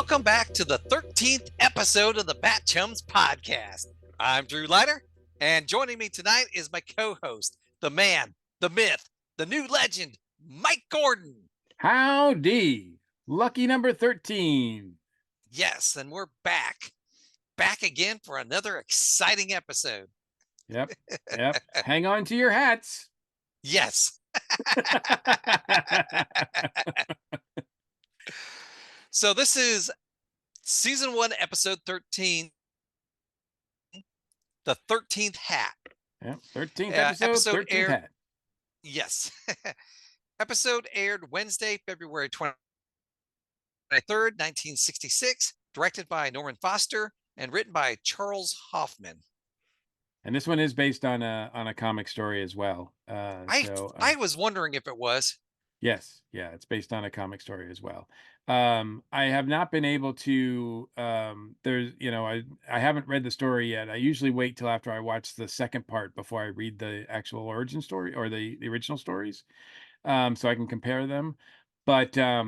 Welcome back to the 13th episode of the BatChums podcast. I'm Drew Leiter, and joining me tonight is my co-host, the man, the myth, the new legend, Mike Gordon. Howdy. Lucky number 13. Yes, and we're back again for another exciting episode. Yep. Hang on to your hats. Yes. So this is season 1, episode 13, the 13th hat. Yep. 13th episode 13th aired, hat. Yes. Episode aired Wednesday, February 23rd, 1966, directed by Norman Foster and written by Charles Hoffman. And this one is based on a comic story as well. I was wondering if it was. Yes, yeah, it's based on a comic story as well. I have not been able to. I haven't read the story yet. I usually wait till after I watch the second part before I read the actual origin story or the original stories, so I can compare them. But I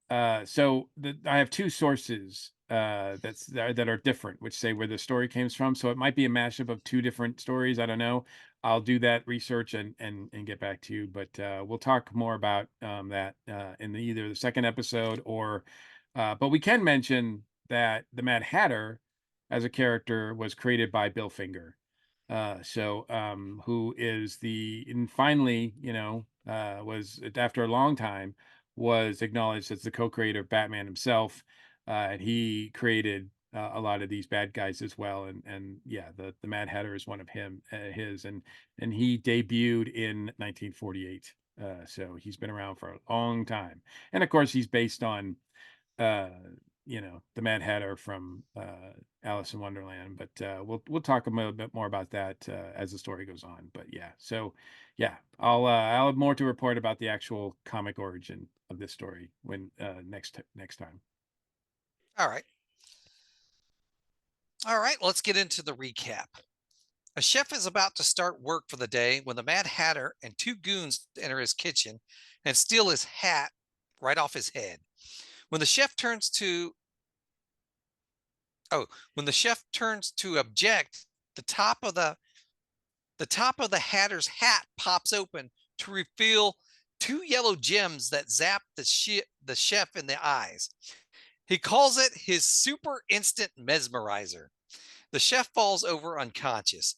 have two sources that are different, which say where the story came from. So it might be a mashup of two different stories. I don't know. I'll do that research and get back to you. But we'll talk more about that in either the second episode or. But we can mention that the Mad Hatter as a character was created by Bill Finger. Who is finally, was after a long time was acknowledged as the co-creator of Batman himself, and he created a lot of these bad guys as well. And yeah, the Mad Hatter is one of his, and he debuted in 1948. So he's been around for a long time, and of course he's based on the Mad Hatter from Alice in Wonderland. But we'll talk a little bit more about that as the story goes on. But yeah, I'll have more to report about the actual comic origin of this story when next time. All right, let's get into the recap. A chef is about to start work for the day when the Mad Hatter and two goons enter his kitchen and steal his hat right off his head. When the chef turns to object, the top of the Hatter's hat pops open to reveal two yellow gems that zap the chef in the eyes. He calls it his super instant mesmerizer. The chef falls over unconscious.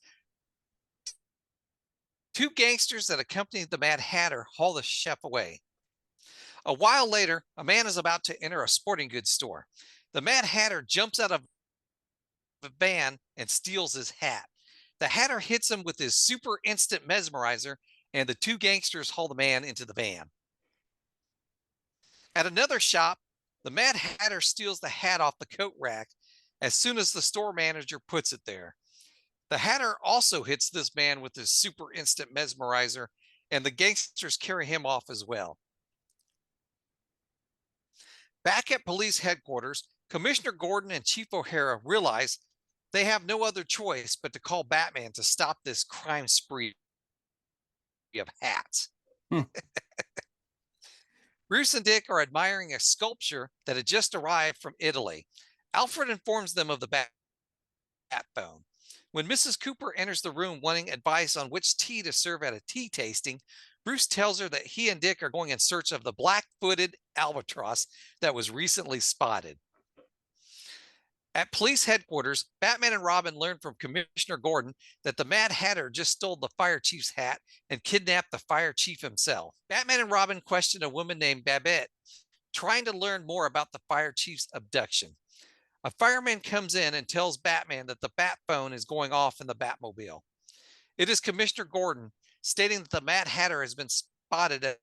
Two gangsters that accompany the Mad Hatter haul the chef away. A while later, a man is about to enter a sporting goods store. The Mad Hatter jumps out of the van and steals his hat. The Hatter hits him with his super instant mesmerizer, and the two gangsters haul the man into the van. At another shop, the Mad Hatter steals the hat off the coat rack as soon as the store manager puts it there. The Hatter also hits this man with his super instant mesmerizer, and the gangsters carry him off as well. Back at police headquarters, Commissioner Gordon and Chief O'Hara realize they have no other choice but to call Batman to stop this crime spree of hats. Bruce and Dick are admiring a sculpture that had just arrived from Italy. Alfred informs them of the bat phone. When Mrs. Cooper enters the room wanting advice on which tea to serve at a tea tasting, Bruce tells her that he and Dick are going in search of the black-footed albatross that was recently spotted. At police headquarters, Batman and Robin learn from Commissioner Gordon that the Mad Hatter just stole the fire chief's hat and kidnapped the fire chief himself. Batman and Robin question a woman named Babette, trying to learn more about the fire chief's abduction. A fireman comes in and tells Batman that the bat phone is going off in the Batmobile. It is Commissioner Gordon stating that the Mad Hatter has been spotted at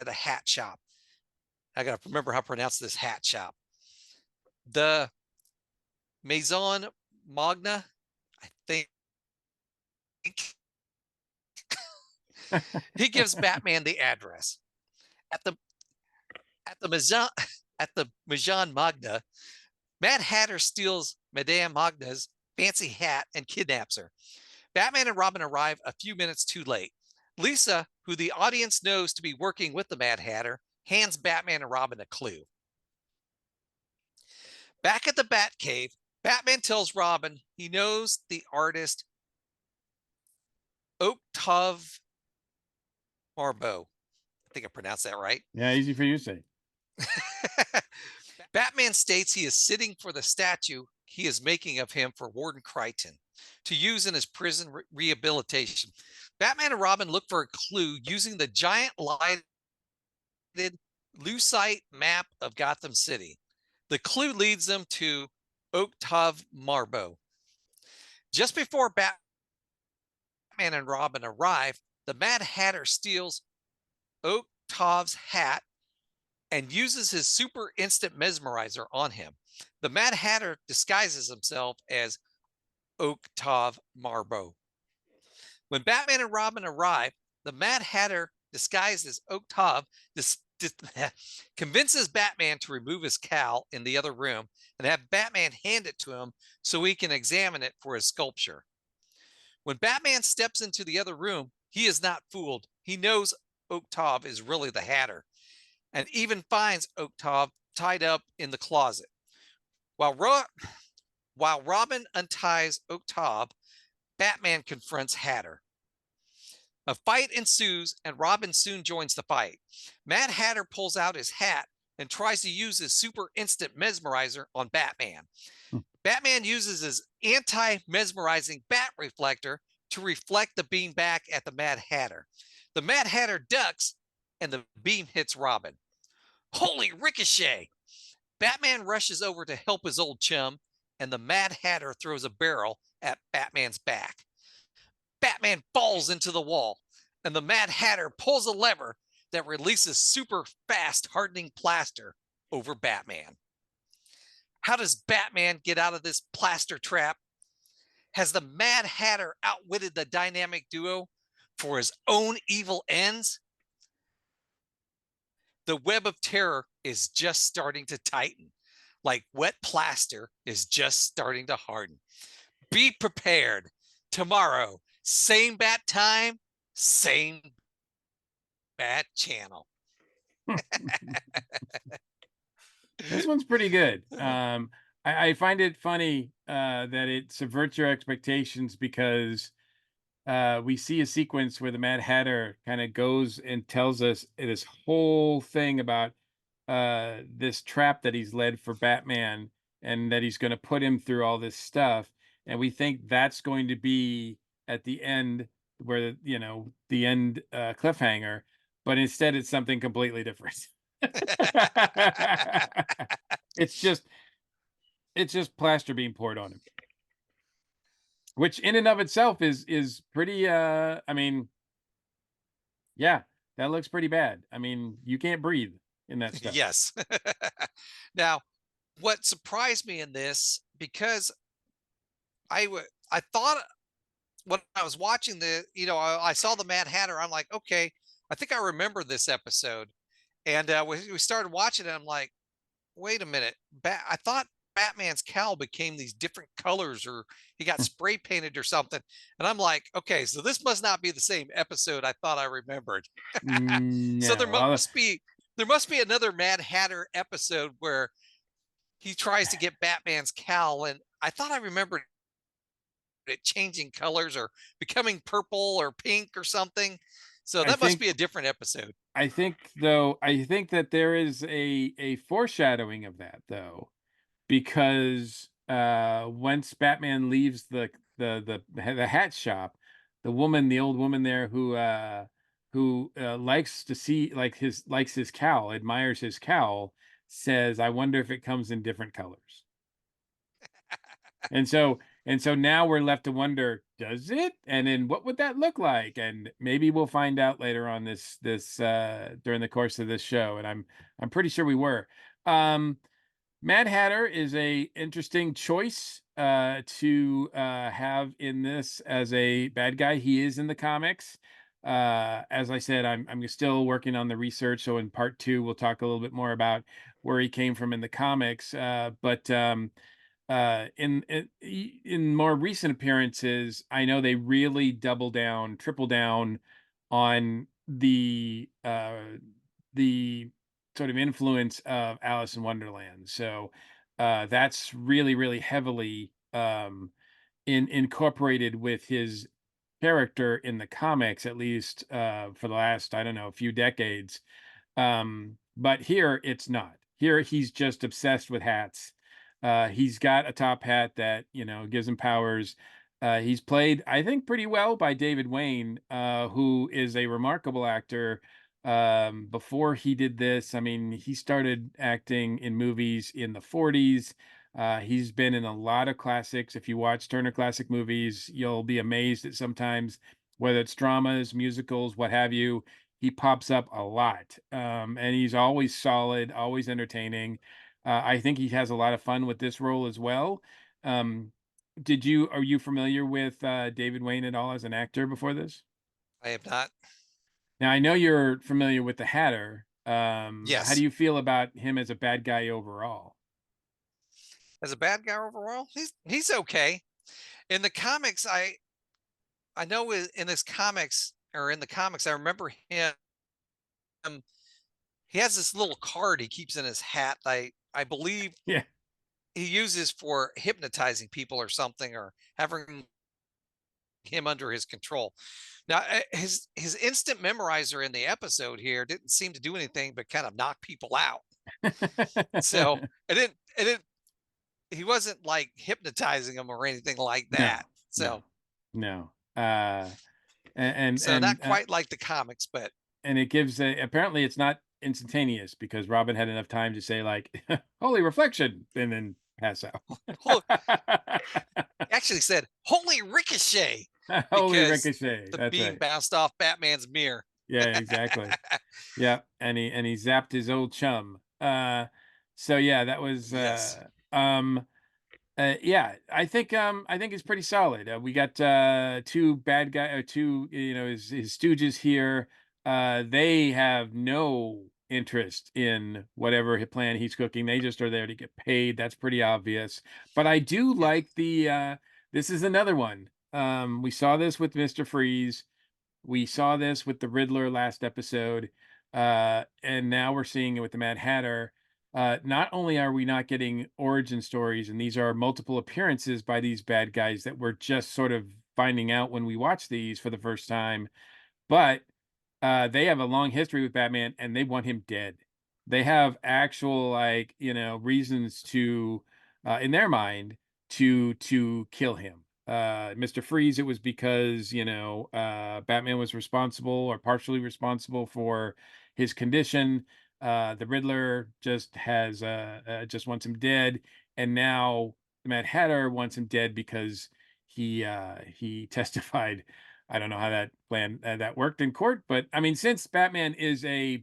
a hat shop. I got to remember how to pronounce this hat shop. The Maison Magna, I think. He gives Batman the address. At the Maison Magna, Mad Hatter steals Madame Magna's fancy hat and kidnaps her. Batman and Robin arrive a few minutes too late. Lisa, who the audience knows to be working with the Mad Hatter, hands Batman and Robin a clue. Back at the Batcave, Batman tells Robin he knows the artist Octave Marbeau. I think I pronounced that right. Yeah, easy for you to say. Batman states he is sitting for the statue he is making of him for Warden Crichton to use in his prison rehabilitation. Batman and Robin look for a clue using the giant lighted lucite map of Gotham City. The clue leads them to Octave Marbeau. Just before Batman and Robin arrive, the Mad Hatter steals Octave's hat and uses his super instant mesmerizer on him. The Mad Hatter disguises himself as Octave Marbeau. When Batman and Robin arrive, the Mad Hatter, disguised as Octave, convinces Batman to remove his cowl in the other room and have Batman hand it to him so he can examine it for his sculpture. When Batman steps into the other room, he is not fooled. He knows Octave is really the Hatter and even finds Octave tied up in the closet. While Robin unties Octave, Batman confronts Hatter. A fight ensues, and Robin soon joins the fight. Mad Hatter pulls out his hat and tries to use his super instant mesmerizer on Batman. Hmm. Batman uses his anti-mesmerizing bat reflector to reflect the beam back at the Mad Hatter. The Mad Hatter ducks, and the beam hits Robin. Holy ricochet! Batman rushes over to help his old chum, and the Mad Hatter throws a barrel at Batman's back. Batman falls into the wall, and the Mad Hatter pulls a lever that releases super fast hardening plaster over Batman. How does Batman get out of this plaster trap? Has the Mad Hatter outwitted the dynamic duo for his own evil ends? The web of terror is just starting to tighten, like wet plaster is just starting to harden. Be prepared. Tomorrow, same bat time, same bat channel. This one's pretty good. I find it funny that it subverts your expectations because we see a sequence where the Mad Hatter kind of goes and tells us this whole thing about this trap that he's led for Batman and that he's going to put him through all this stuff. And we think that's going to be at the end where, the end cliffhanger, but instead it's something completely different. it's just it's just plaster being poured on him, which in and of itself is pretty I mean, yeah, that looks pretty bad. I mean, you can't breathe in that stuff. Yes. Now, what surprised me in this, because I thought when I was watching I saw the Mad Hatter. I'm like, okay, I think I remember this episode, and we started watching it. I'm like, wait a minute, I thought Batman's cowl became these different colors, or he got spray painted or something. And I'm like, okay, so this must not be the same episode I thought I remembered. So No, well, there must be another Mad Hatter episode where he tries to get Batman's cowl, and I thought I remembered it changing colors or becoming purple or pink or something. So I that must think be a different episode. I think that there is a foreshadowing of that though, because once Batman leaves the hat shop, the old woman there who likes to see likes his cowl, admires his cowl, says, I wonder if it comes in different colors. And so now we're left to wonder, does it? And then what would that look like? And maybe we'll find out later on this during the course of this show. And I'm pretty sure we were. Mad Hatter is a interesting choice to have in this as a bad guy. He is in the comics. As I said, I'm still working on the research. So in part 2, we'll talk a little bit more about where he came from in the comics. But in more recent appearances, I know they really triple down on the sort of influence of Alice in Wonderland. So that's really, really heavily incorporated with his character in the comics, at least for the last, I don't know, few decades. But here it's not. Here he's just obsessed with hats. He's got a top hat that, gives him powers. He's played, I think, pretty well by David Wayne, who is a remarkable actor. Before he did this, I mean, he started acting in movies in the 40s. He's been in a lot of classics. If you watch Turner Classic Movies, you'll be amazed at sometimes, whether it's dramas, musicals, what have you, he pops up a lot. And he's always solid, always entertaining. I think he has a lot of fun with this role as well. Um, are you familiar with David Wayne at all as an actor before this? I have not. Now, I know you're familiar with the Hatter. How do Yes. you feel about him as a bad guy overall? As a bad guy overall, he's okay. In the comics, I know in his comics or in the comics, I remember him. He has this little card he keeps in his hat. I believe Yeah. he uses for hypnotizing people or something, or having him under his control. Now, his instant memorizer in the episode here didn't seem to do anything but kind of knock people out. So it didn't. He wasn't like hypnotizing them or anything like No, that. no, So no. so not quite like the comics, but And it gives apparently it's not instantaneous because Robin had enough time to say like holy reflection and then pass out. oh, actually said holy ricochet Holy because ricochet. the That's beam right. bounced off Batman's mirror. Yeah, exactly. Yeah, and he zapped his old chum. So yeah, that was Yes. yeah, I think it's pretty solid. We got two bad guy or two, his stooges here. They have no interest in whatever plan he's cooking. They just are there to get paid. That's pretty obvious. But I do Yeah. like the this is another one. We saw this with Mr. Freeze. We saw this with the Riddler last episode, and now we're seeing it with the Mad Hatter. Not only are we not getting origin stories, and these are multiple appearances by these bad guys that we're just sort of finding out when we watch these for the first time, but they have a long history with Batman, and they want him dead. They have actual, like, reasons to, in their mind, to kill him. Mr. Freeze, it was because Batman was responsible or partially responsible for his condition. The Riddler just wants him dead, and now the Mad Hatter wants him dead because he testified. I don't know how that worked in court, but I mean, since Batman is a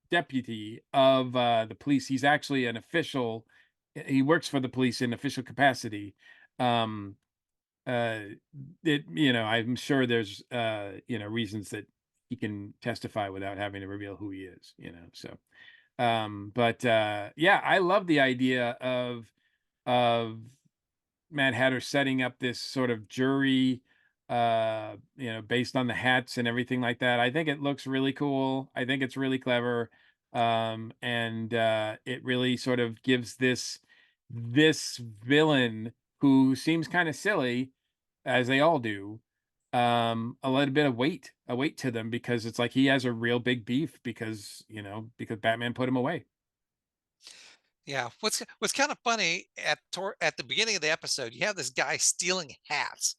deputy of the police, he's actually an official. He works for the police in official capacity. Um, uh, I'm sure there's reasons that he can testify without having to reveal who he is. So but yeah, I love the idea of Mad Hatter setting up this sort of jury, based on the hats and everything like that. I think it looks really cool. I think it's really clever. And it really sort of gives this villain who seems kind of silly, as they all do, a little bit of a weight to them because it's like he has a real big beef because Batman put him away. Yeah. What's kind of funny at the beginning of the episode, you have this guy stealing hats,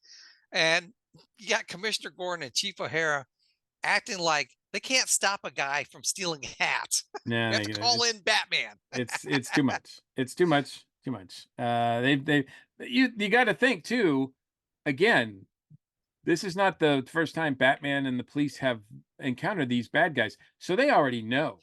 and you got Commissioner Gordon and Chief O'Hara acting like they can't stop a guy from stealing hats. No, We have to call in Batman. it's too much. It's too much. Too much. You got to think too. Again, this is not the first time Batman and the police have encountered these bad guys, so they already know.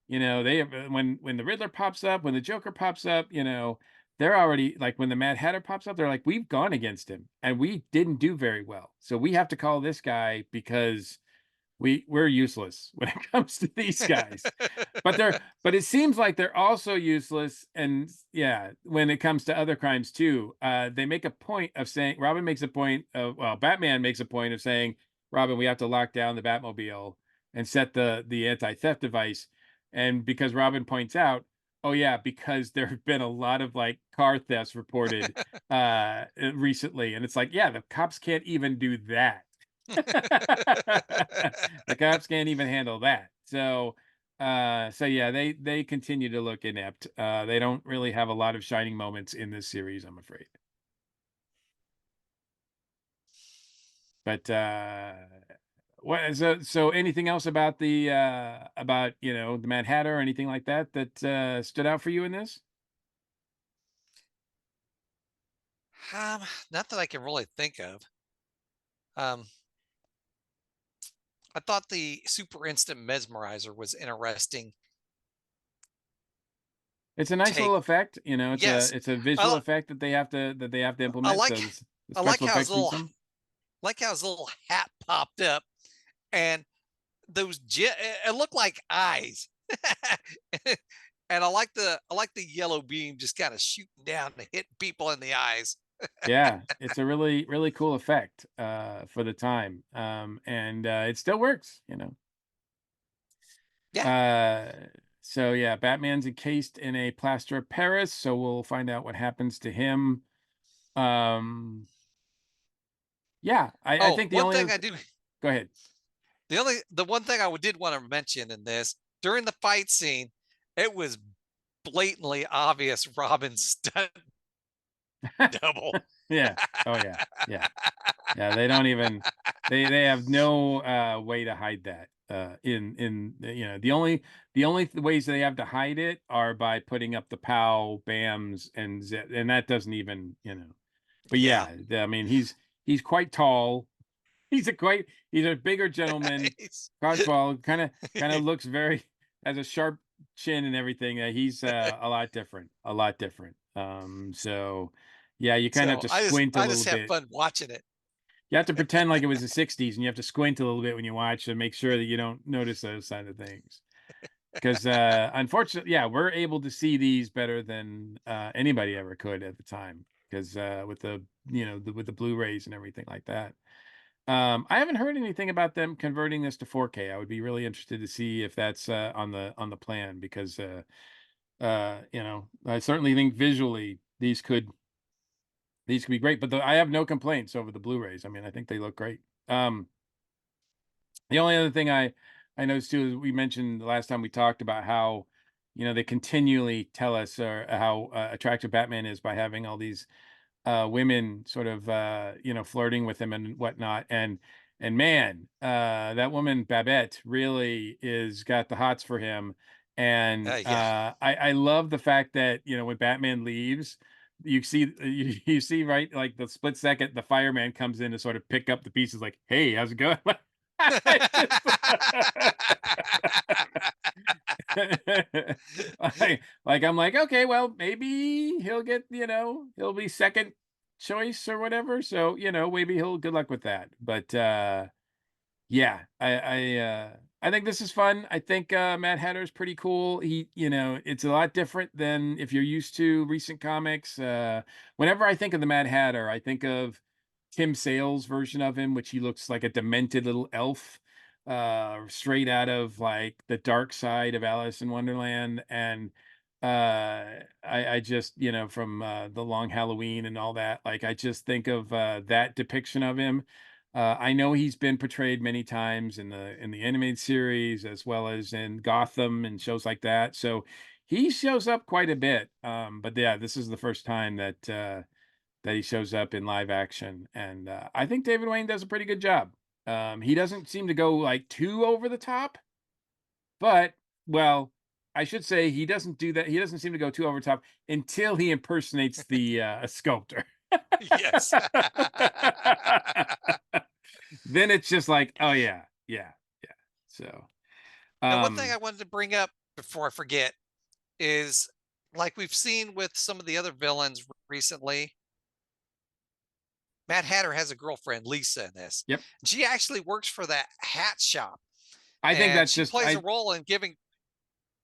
When the Riddler pops up, when the Joker pops up, they're already like when the Mad Hatter pops up, they're like, we've gone against him and we didn't do very well, so we have to call this guy because we're useless when it comes to these guys. But it seems like they're also useless, and yeah, when it comes to other crimes too. They make a point of saying Robin makes a point of well, Batman makes a point of saying, Robin, we have to lock down the Batmobile and set the anti-theft device. And because Robin points out, Oh yeah, because there have been a lot of like car thefts reported recently, and it's like, yeah, the cops can't even do that. The cops can't even handle that. So yeah, they continue to look inept. They don't really have a lot of shining moments in this series, I'm afraid. But what so anything else about the the Mad Hatter or anything like that that stood out for you in this? Um, Not that I can really think of. Um, I thought the super instant mesmerizer was interesting It's a nice take. little effect, Yes, it's a I visual li- effect that they have to I implement, like so the I like special how his effects need little some. like how his little hat popped up and it looked like eyes. And I like the yellow beam just kind of shooting down to hit people in the eyes. Yeah, it's a really, really cool effect, for the time, and, it still works. Yeah. Uh, so yeah, Batman's encased in a plaster of Paris, so we'll find out what happens to him. Um, yeah, I Oh, think the one only thing other I th do go ahead. the one thing I did want to mention in this during the fight scene, it was blatantly obvious Robin's stunt double. Yeah. Oh, yeah. Yeah. Yeah, they don't even they have no, way to hide that, the only ways they have to hide it are by putting up the POW, BAMs, and and that doesn't even. But Yeah. yeah, I mean, he's quite tall. He's a bigger gentleman, He's- quite tall, kinda looks very has a sharp chin and everything. He's, a lot different, a lot different. So yeah, you kinda have so to squint a I little just have bit. fun watching it. You have to pretend like it was the '60s, and you have to squint a little bit when you watch to make sure that you don't notice those kind of things. Because unfortunately, yeah, we're able to see these better than anybody ever could at the time. Because with with the Blu-rays and everything like that. I haven't heard anything about them converting this to 4K. I would be really interested to see if that's on the plan because I certainly think visually these could be great. But I have no complaints over the Blu-rays. I mean, I think they look great. Um, the only other thing I noticed too is we mentioned the last time we talked about how they continually tell us how attractive Batman is by having all these women sort of flirting with him and whatnot. And man, that woman Babette really is got the hots for him. And Yeah. I love the fact that when Batman leaves, you see you see right like the split second the fireman comes in to sort of pick up the pieces like, hey, how's it going? I just like I'm like, okay, well, maybe he'll get, he'll be second choice or whatever. So, maybe he'll good luck with that. But yeah, I think this is fun. I think Mad Hatter is pretty cool. It's a lot different than if you're used to recent comics. Whenever I think of the Mad Hatter, I think of Tim Sale's version of him, which he looks like a demented little elf, straight out of like the dark side of Alice in Wonderland. And I just, from the Long Halloween and all that, like I just think of that depiction of him. I know he's been portrayed many times in the animated series as well as in Gotham and shows like that. So he shows up quite a bit. But yeah, this is the first time that he shows up in live action, and I think David Wayne does a pretty good job. He doesn't seem to go like too over the top, but well, I should say he doesn't do that. He doesn't seem to go too over the top until he impersonates the sculptor. Yes. Then it's just like, oh yeah, yeah, yeah. So, Now, one thing um, I wanted to bring up before I forget is like we've seen with some of the other villains recently, Mad Hatter has a girlfriend, Lisa, in this. yep. She actually works for that hat shop I think and that's she just plays a role in giving.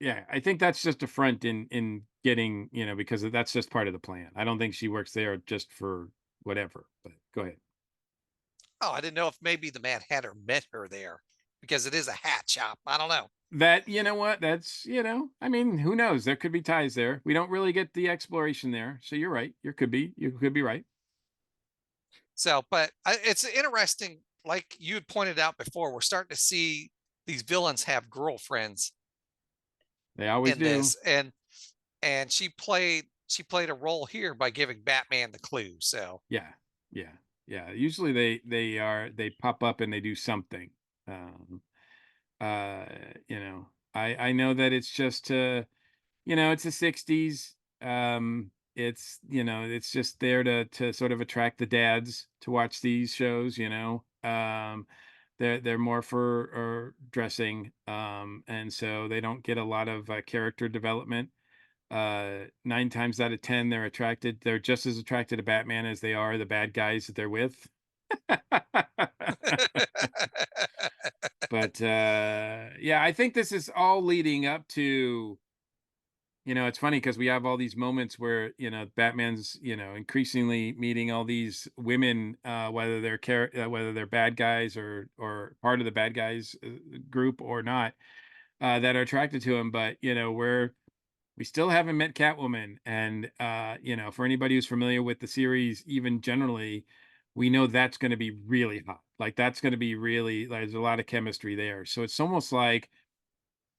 yeah, I think that's just a front in getting, because that's just part of the plan. I don't think she works there just for whatever. But go ahead. Oh, I didn't know if maybe the Mad Hatter met her there because it is a hat shop. I don't know. That you know what? That's I mean, who knows? There could be ties there. We don't really get the exploration there. So you're right. You could be right. So, but it's interesting. Like you had pointed out before, we're starting to see these villains have girlfriends They always in do. this, and she played a role here by giving Batman the clue. So Yeah. Yeah. Yeah. Usually they pop up and they do something. Um uh I know that it's just it's the 60s. It's just there to sort of attract the dads to watch these shows. They're more for dressing, and so they don't get a lot of character development. 9 times out of 10, they're just as attracted to Batman as they are the bad guys that they're with. But yeah, I think this is all leading up to it's funny because we have all these moments where, Batman's, increasingly meeting all these women, whether they're bad guys or part of the bad guys group or not, that are attracted to him. But we still haven't met Catwoman, and for anybody who's familiar with the series, even generally, we know that's going to be really hot. Like that's going to be really like, there's a lot of chemistry there. So it's almost like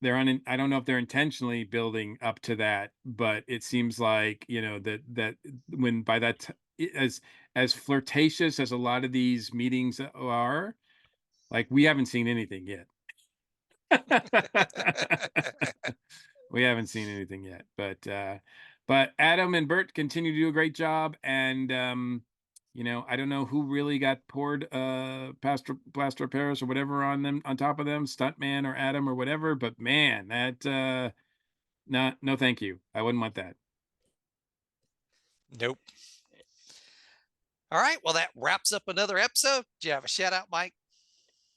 I don't know if they're intentionally building up to that, but it seems like, that when by that as flirtatious as a lot of these meetings are, like we haven't seen anything yet. We haven't seen anything yet, but Adam and Bert continue to do a great job, and I don't know who really got poured plaster of Paris or whatever on top of them, stuntman or Adam or whatever, but man, that no, thank you. I wouldn't want that. nope. All right. Well, that wraps up another episode. Do you have a shout out, Mike?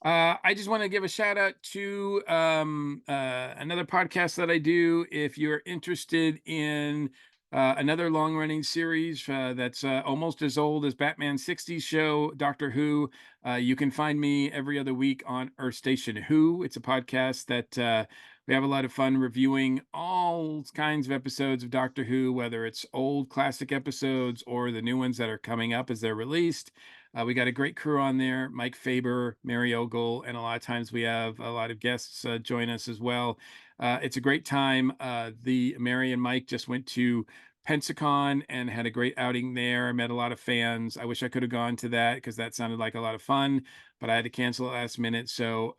I just want to give a shout out to another podcast that I do. If you're interested in another long running series that's almost as old as Batman's 60s show, Doctor Who, you can find me every other week on Earth Station Who. It's a podcast that we have a lot of fun reviewing all kinds of episodes of Doctor Who, whether it's old classic episodes or the new ones that are coming up as they're released. We got a great crew on there: Mike Faber, Mary Ogle, and a lot of times we have a lot of guests join us as well. It's a great time. The Mary and Mike just went to Pensacon and had a great outing there. Met a lot of fans. I wish I could have gone to that because that sounded like a lot of fun, but I had to cancel at last minute. So,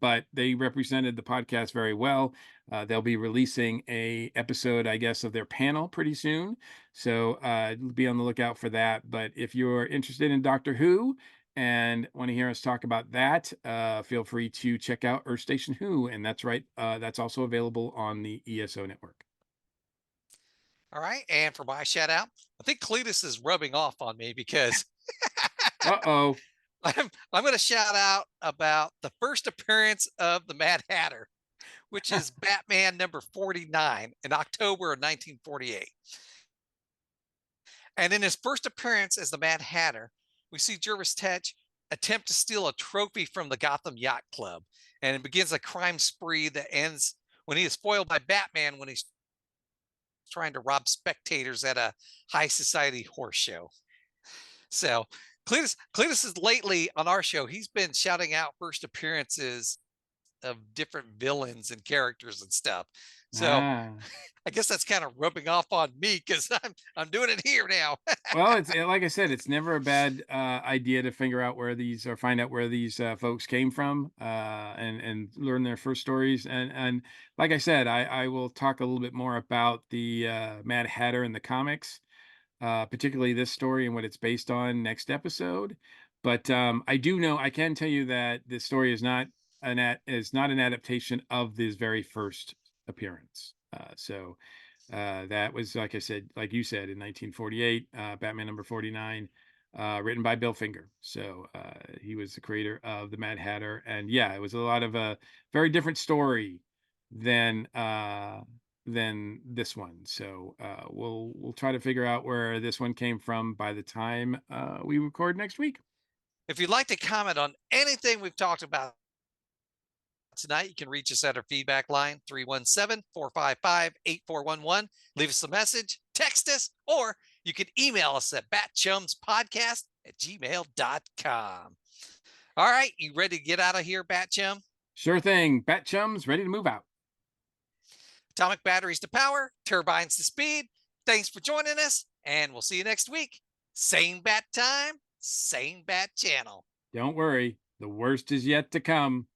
but they represented the podcast very well. They'll be releasing a episode, I guess, of their panel pretty soon. So be on the lookout for that. But if you're interested in Doctor Who and want to hear us talk about that, feel free to check out Earth Station Who. And that's right. That's also available on the ESO network. All right. And for my shout out, I think Cletus is rubbing off on me because Uh-oh. I'm going to shout out about the first appearance of the Mad Hatter, which is Batman number 49 in October of 1948. And in his first appearance as the Mad Hatter, we see Jervis Tetsch attempt to steal a trophy from the Gotham Yacht Club. And it begins a crime spree that ends when he is foiled by Batman when he's trying to rob spectators at a high society horse show. So Cletus is lately on our show. He's been shouting out first appearances of different villains and characters and stuff. So Ah. I guess that's kind of rubbing off on me because I'm doing it here now. Well, it's like I said, it's never a bad idea to figure out where these or find out where these folks came from, and learn their first stories. And like I said, I will talk a little bit more about the Mad Hatter in the comics, particularly this story and what it's based on next episode. But I can tell you that this story is not an adaptation of this very first appearance. That was, like I said, like you said, in 1948, Batman number 49, written by Bill Finger. So he was the creator of the Mad Hatter, and yeah, it was a lot of a very different story than this one. So we'll try to figure out where this one came from by the time we record next week. If you'd like to comment on anything we've talked about tonight, you can reach us at our feedback line, 317-455-8411. Leave us a message, text us, or you can email us at batchumspodcast@gmail.com. All right, you ready to get out of here, Batchum? Sure thing. BatChums ready to move out. Atomic batteries to power, turbines to speed. Thanks for joining us, and we'll see you next week. Same bat time, same bat channel. Don't worry, the worst is yet to come.